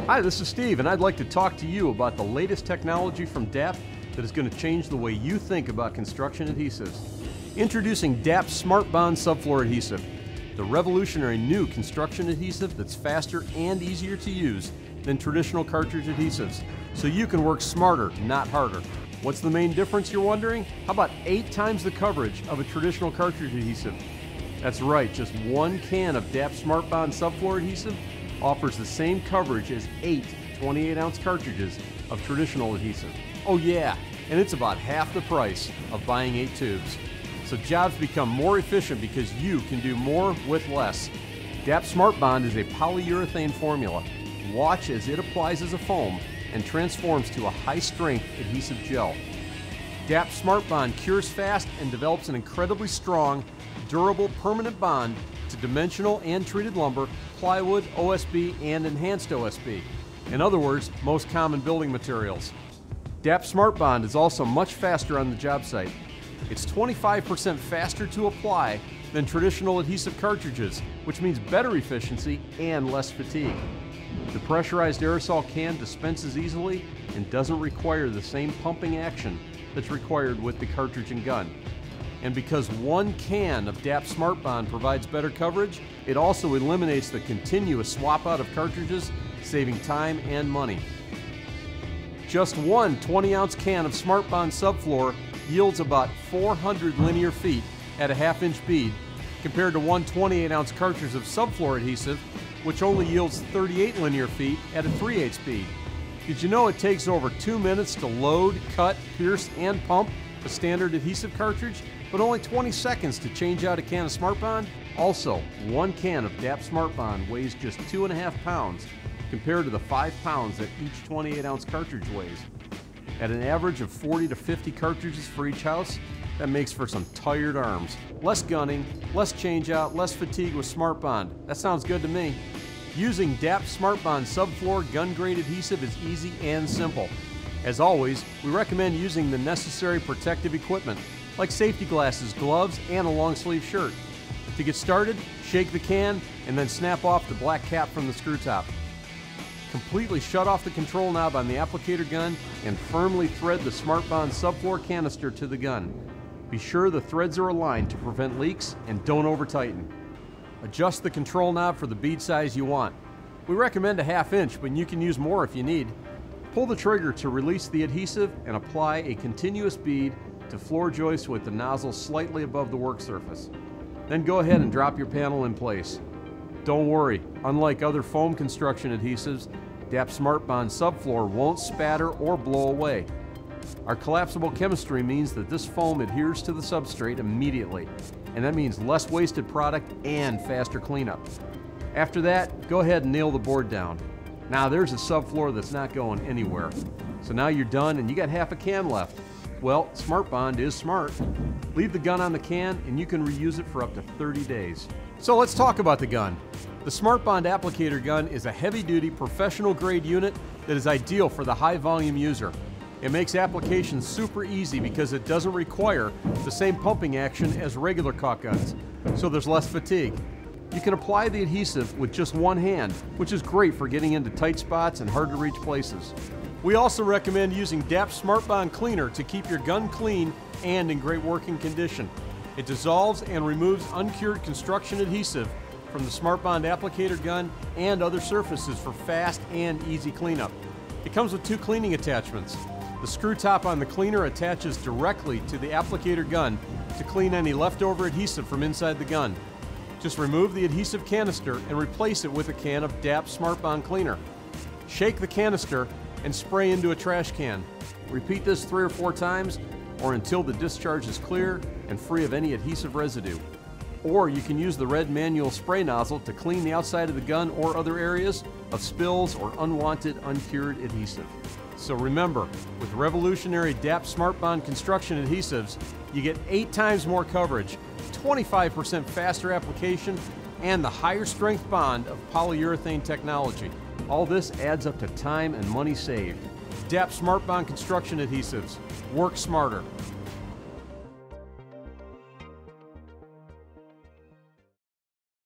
Hi, this is Steve, and I'd like to talk to you about the latest technology from DAP that is going to change the way you think about construction adhesives. Introducing DAP SmartBond Subfloor Adhesive, the revolutionary new construction adhesive that's faster and easier to use than traditional cartridge adhesives, so you can work smarter, not harder. What's the main difference, you're wondering? How about 8 times the coverage of a traditional cartridge adhesive? That's right, just 1 can of DAP SmartBond Subfloor Adhesive offers the same coverage as 8 28-ounce cartridges of traditional adhesive. Oh yeah, and it's about half the price of buying 8 tubes. So jobs become more efficient because you can do more with less. DAP SmartBond is a polyurethane formula. Watch as it applies as a foam and transforms to a high-strength adhesive gel. DAP SmartBond cures fast and develops an incredibly strong, durable, permanent bond to dimensional and treated lumber, plywood, OSB, and enhanced OSB. In other words, most common building materials. DAP SmartBond is also much faster on the job site. It's 25% faster to apply than traditional adhesive cartridges, which means better efficiency and less fatigue. The pressurized aerosol can dispenses easily and doesn't require the same pumping action that's required with the cartridge and gun. And because 1 can of DAP SmartBond provides better coverage, it also eliminates the continuous swap out of cartridges, saving time and money. Just 1 20-ounce can of SmartBond Subfloor yields about 400 linear feet at a 1/2-inch bead, compared to 1 28-ounce cartridge of Subfloor adhesive, which only yields 38 linear feet at a 3/8 bead. Did you know it takes over 2 minutes to load, cut, pierce, and pump a standard adhesive cartridge, but only 20 seconds to change out a can of SmartBond? Also, 1 can of DAP SmartBond weighs just 2.5 pounds compared to the 5 pounds that each 28-ounce cartridge weighs. At an average of 40 to 50 cartridges for each house, that makes for some tired arms. Less gunning, less change out, less fatigue with SmartBond. That sounds good to me. Using DAP SmartBond Subfloor gun-grade adhesive is easy and simple. As always, we recommend using the necessary protective equipment, like safety glasses, gloves, and a long-sleeve shirt. To get started, shake the can and then snap off the black cap from the screw top. Completely shut off the control knob on the applicator gun and firmly thread the SmartBond Subfloor canister to the gun. Be sure the threads are aligned to prevent leaks and don't over-tighten. Adjust the control knob for the bead size you want. We recommend a 1/2 inch, but you can use more if you need. Pull the trigger to release the adhesive and apply a continuous bead to floor joists with the nozzle slightly above the work surface. Then go ahead and drop your panel in place. Don't worry, unlike other foam construction adhesives, DAP SmartBond Subfloor won't spatter or blow away. Our collapsible chemistry means that this foam adheres to the substrate immediately, and that means less wasted product and faster cleanup. After that, go ahead and nail the board down. Now there's a subfloor that's not going anywhere. So now you're done and you got 1/2 can left. Well, SmartBond is smart. Leave the gun on the can and you can reuse it for up to 30 days. So let's talk about the gun. The SmartBond applicator gun is a heavy-duty professional grade unit that is ideal for the high-volume user. It makes application super easy because it doesn't require the same pumping action as regular caulk guns, so there's less fatigue. You can apply the adhesive with just 1 hand, which is great for getting into tight spots and hard-to-reach places. We also recommend using DAP SmartBond Cleaner to keep your gun clean and in great working condition. It dissolves and removes uncured construction adhesive from the SmartBond applicator gun and other surfaces for fast and easy cleanup. It comes with 2 cleaning attachments. The screw top on the cleaner attaches directly to the applicator gun to clean any leftover adhesive from inside the gun. Just remove the adhesive canister and replace it with a can of DAP SmartBond Cleaner. Shake the canister and spray into a trash can. Repeat this 3 or 4 times or until the discharge is clear and free of any adhesive residue. Or you can use the red manual spray nozzle to clean the outside of the gun or other areas of spills or unwanted uncured adhesive. So remember, with revolutionary DAP SmartBond construction adhesives, you get 8 times more coverage, 25% faster application, and the higher strength bond of polyurethane technology. All this adds up to time and money saved. DAP SmartBond construction adhesives. Work smarter.